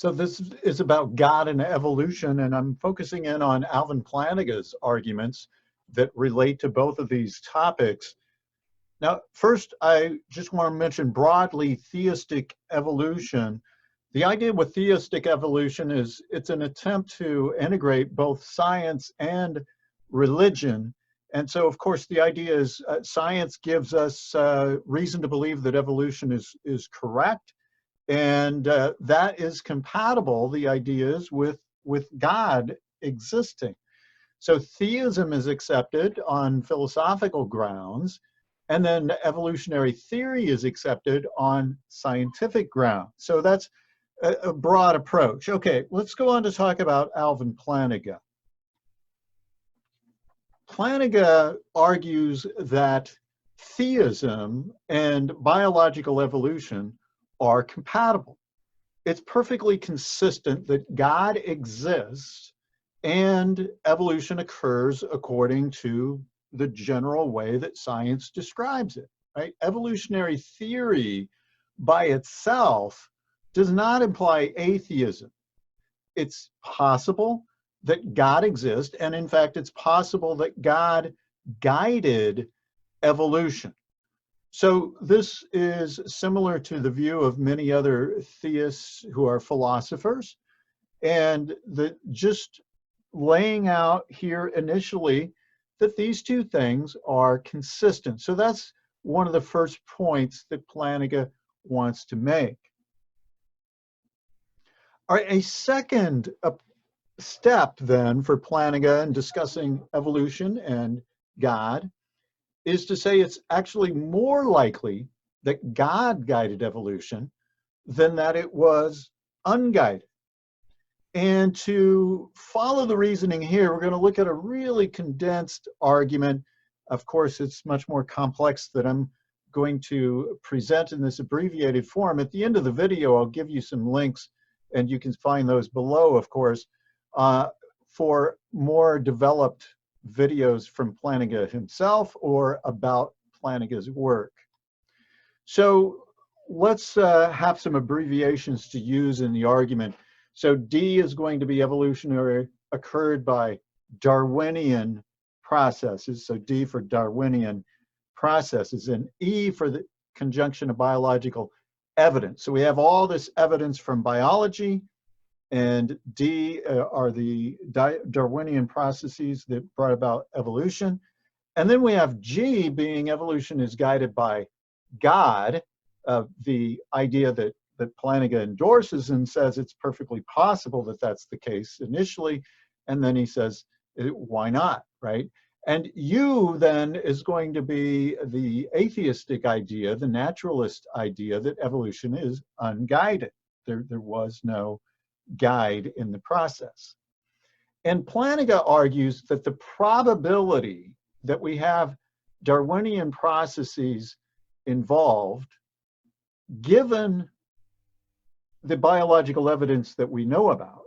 So this is about God and evolution, and I'm focusing in on Alvin Plantinga's arguments that relate to both of these topics. Now, first, I just want to mention broadly theistic evolution. The idea with theistic evolution is it's an attempt to integrate both science and religion. And so, of course, the idea is science gives us reason to believe that evolution is correct. And that is compatible, the idea is, with God existing. So theism is accepted on philosophical grounds, and then evolutionary theory is accepted on scientific grounds. So that's a broad approach. Okay, let's go on to talk about Alvin Plantinga. Plantinga argues that theism and biological evolution are compatible. It's perfectly consistent that God exists and evolution occurs according to the general way that science describes it, right? Evolutionary theory by itself does not imply atheism. It's possible that God exists, and in fact, it's possible that God guided evolution. So this is similar to the view of many other theists who are philosophers, and just laying out here initially that these two things are consistent. So that's one of the first points that Plantinga wants to make. All right, a second step then for Plantinga in discussing evolution and God is to say it's actually more likely that God guided evolution than that it was unguided. And to follow the reasoning here, we're going to look at a really condensed argument. Of course, it's much more complex that I'm going to present in this abbreviated form. At the end of the video, I'll give you some links, and you can find those below, of course, for more developed videos from Plantinga himself or about Plantinga's work. So let's have some abbreviations to use in the argument. So D is going to be evolutionary occurred by Darwinian processes. So D for Darwinian processes, and E for the conjunction of biological evidence. So we have all this evidence from biology, and D are the Darwinian processes that brought about evolution. And then we have G being evolution is guided by God, the idea that Plantinga endorses and says it's perfectly possible that that's the case initially. And then he says, why not, right? And U then is going to be the atheistic idea, the naturalist idea that evolution is unguided. There was no guide in the process. And Plantinga argues that the probability that we have Darwinian processes involved, given the biological evidence that we know about,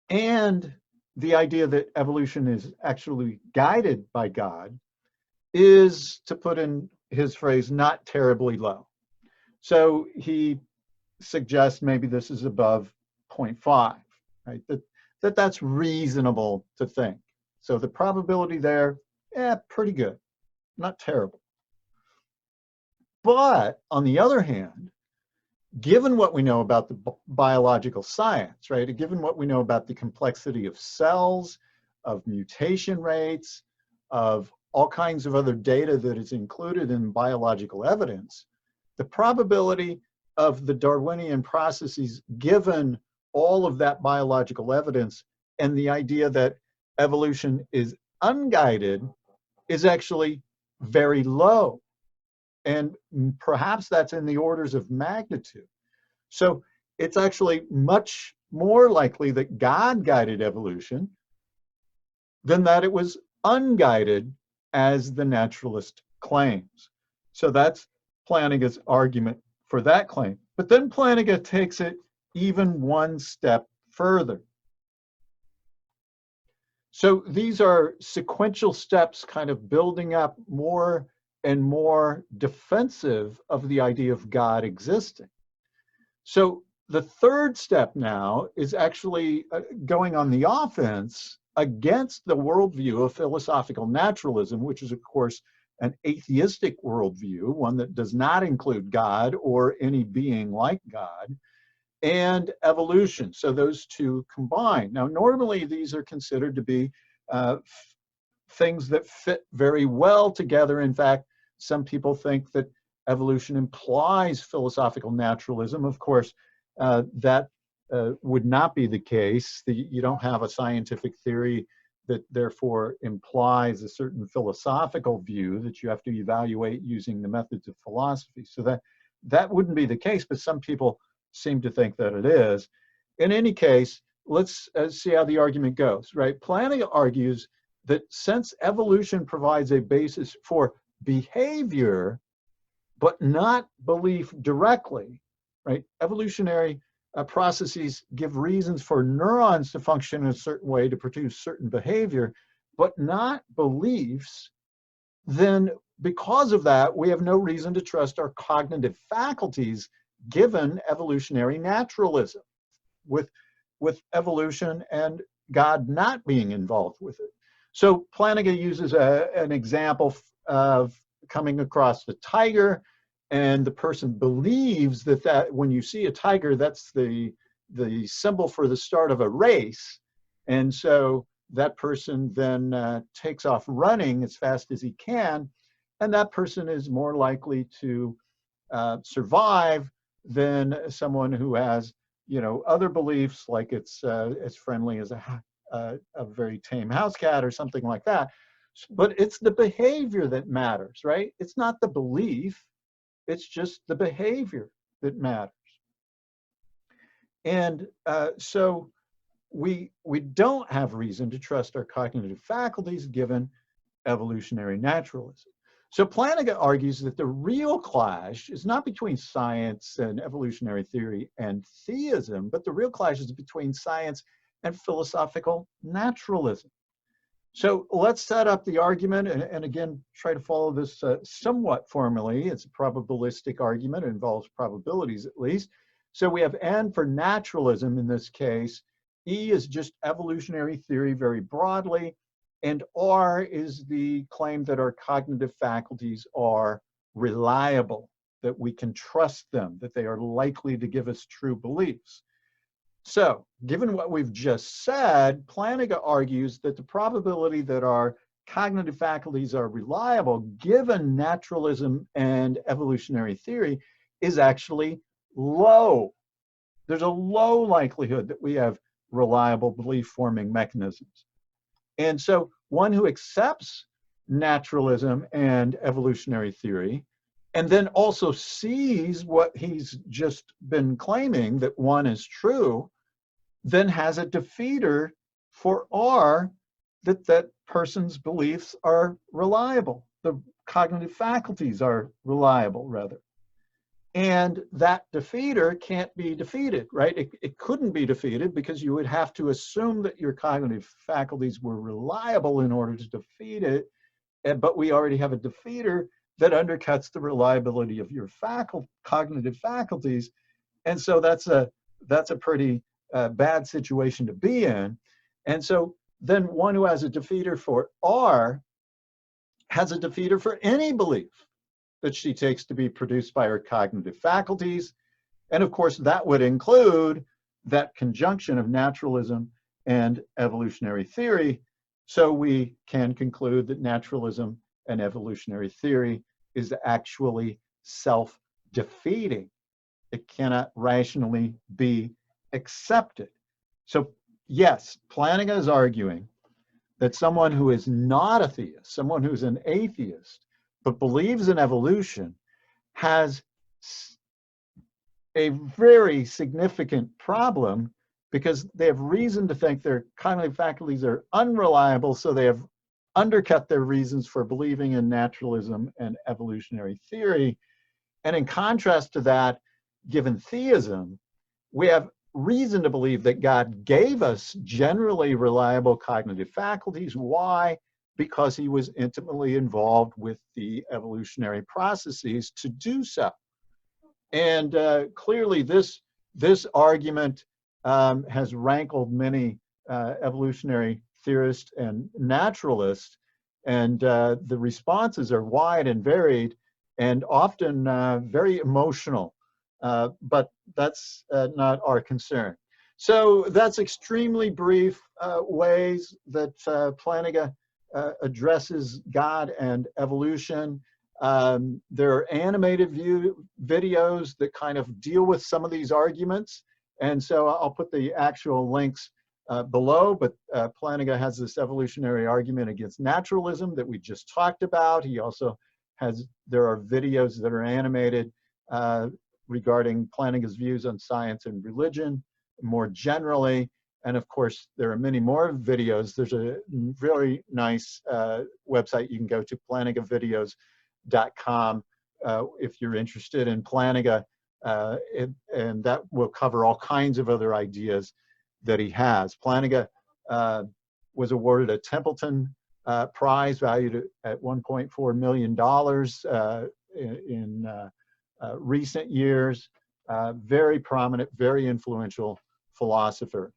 and the idea that evolution is actually guided by God, is, to put in his phrase, not terribly low. So he suggests maybe this is above 0.5, right? That's reasonable to think. So the probability there, pretty good, not terrible. But on the other hand, given what we know about the biological science, right? Given what we know about the complexity of cells, of mutation rates, of all kinds of other data that is included in biological evidence, the probability of the Darwinian processes, given all of that biological evidence and the idea that evolution is unguided, is actually very low. And perhaps that's in the orders of magnitude. So it's actually much more likely that God guided evolution than that it was unguided, as the naturalist claims. So that's Plantinga's argument for that claim. But then Plantinga takes it even one step further. So these are sequential steps kind of building up more and more defensive of the idea of God existing. So the third step now is actually going on the offense against the worldview of philosophical naturalism, which is, of course, an atheistic worldview, one that does not include God or any being like God, and evolution. So those two combine. Now, normally these are considered to be things that fit very well together. In fact, some people think that evolution implies philosophical naturalism. Of course, that would not be the case. You don't have a scientific theory that therefore implies a certain philosophical view that you have to evaluate using the methods of philosophy. So that wouldn't be the case, but some people seem to think that it is. In any case, let's see how the argument goes, right? Plantinga argues that since evolution provides a basis for behavior, but not belief directly, right? Evolutionary processes give reasons for neurons to function in a certain way to produce certain behavior, but not beliefs. Then because of that, we have no reason to trust our cognitive faculties given evolutionary naturalism, with evolution and God not being involved with it. So Plantinga uses an example of coming across the tiger, and the person believes that when you see a tiger, that's the symbol for the start of a race. And so that person then takes off running as fast as he can, and that person is more likely to survive than someone who has, other beliefs, like it's as friendly as a very tame house cat or something like that. But it's the behavior that matters, right? It's not the belief. It's just the behavior that matters. And so we don't have reason to trust our cognitive faculties given evolutionary naturalism. So Plantinga argues that the real clash is not between science and evolutionary theory and theism, but the real clash is between science and philosophical naturalism. So let's set up the argument and again, try to follow this somewhat formally. It's a probabilistic argument. It involves probabilities at least. So we have N for naturalism in this case. E is just evolutionary theory very broadly. And R is the claim that our cognitive faculties are reliable, that we can trust them, that they are likely to give us true beliefs. So, given what we've just said, Plantinga argues that the probability that our cognitive faculties are reliable, given naturalism and evolutionary theory, is actually low. There's a low likelihood that we have reliable belief-forming mechanisms. And so one who accepts naturalism and evolutionary theory, and then also sees what he's just been claiming, that one is true, then has a defeater for R, that person's beliefs are reliable. The cognitive faculties are reliable, rather. And that defeater can't be defeated, right? It couldn't be defeated because you would have to assume that your cognitive faculties were reliable in order to defeat it. But we already have a defeater that undercuts the reliability of your cognitive faculties. And so that's a pretty bad situation to be in. And so then one who has a defeater for R has a defeater for any belief that she takes to be produced by her cognitive faculties. And of course, that would include that conjunction of naturalism and evolutionary theory. So we can conclude that naturalism and evolutionary theory is actually self-defeating. It cannot rationally be accepted. So yes, Plantinga is arguing that someone who is not a theist, someone who's an atheist, but believes in evolution, has a very significant problem because they have reason to think their cognitive faculties are unreliable, so they have undercut their reasons for believing in naturalism and evolutionary theory. And in contrast to that, given theism, we have reason to believe that God gave us generally reliable cognitive faculties. Why? Because he was intimately involved with the evolutionary processes to do so. And clearly this this argument has rankled many evolutionary theorists and naturalists, and the responses are wide and varied and often very emotional, but that's not our concern. So that's extremely brief ways that Plantinga addresses God and evolution. There are animated videos that kind of deal with some of these arguments. And so I'll put the actual links below, but Plantinga has this evolutionary argument against naturalism that we just talked about. He also has, there are videos that are animated regarding Plantinga's views on science and religion more generally. And of course, there are many more videos. There's a very nice website you can go to, plantingavideos.com, if you're interested in Plantinga, and that will cover all kinds of other ideas that he has. Plantinga was awarded a Templeton Prize valued at $1.4 million in recent years. Very prominent, very influential philosopher.